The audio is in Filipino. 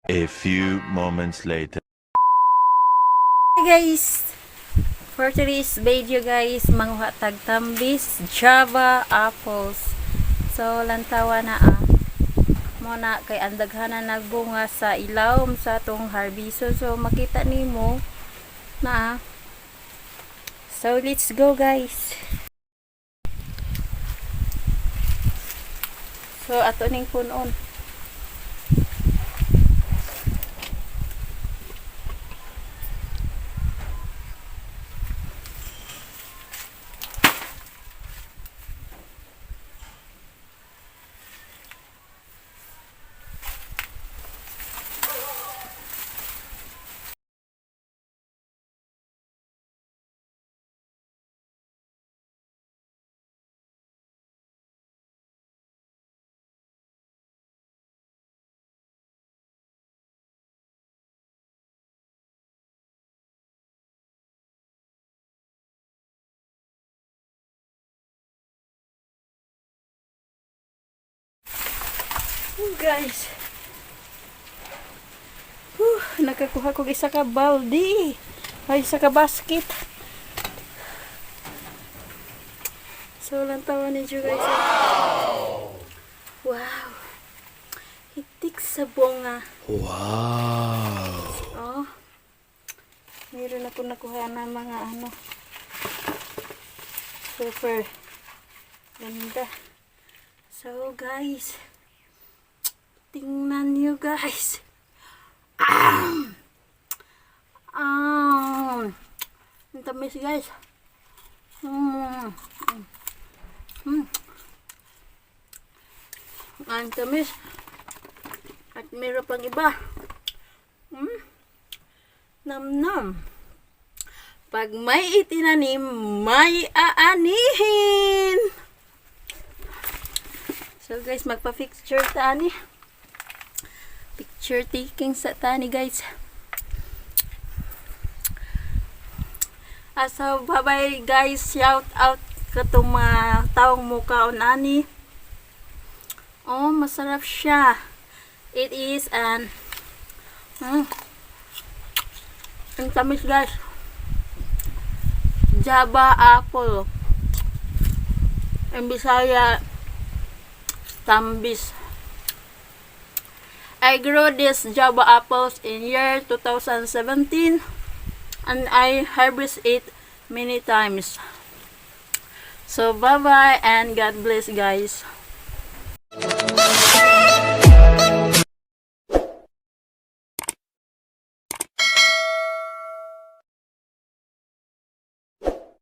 A few moments later. Hey guys, for today's video guys, manguha tag tambis, Java apples. So lantawa na muna kay andaghanan nagbunga sa ilawom sa atong harbiso. So makita nimo na So let's go guys. So ato ning punon. Guys, nakakuha ko isa ka baldi ay isa ka basket. So lantawan ninyo guys. Wow, hitik sa bunga. Wow. Oh, meron ako nakuha na mga super ganda. So guys, tingnan nyo guys. Ang tamis guys. Ang tamis. At meron pang iba. Nam-nam. Pag may itinanim, may aanihin. So guys, magpa-picture tani. Picture taking sa tani guys. So bye bye guys, shout out katong mga taong mukaon ani. Oh, masarap siya. It is ang tamis guys. Java apple. In BISAYA, TAMBIS. I grew these Java apples in year 2017 and I harvest it many times. So bye bye and God bless guys.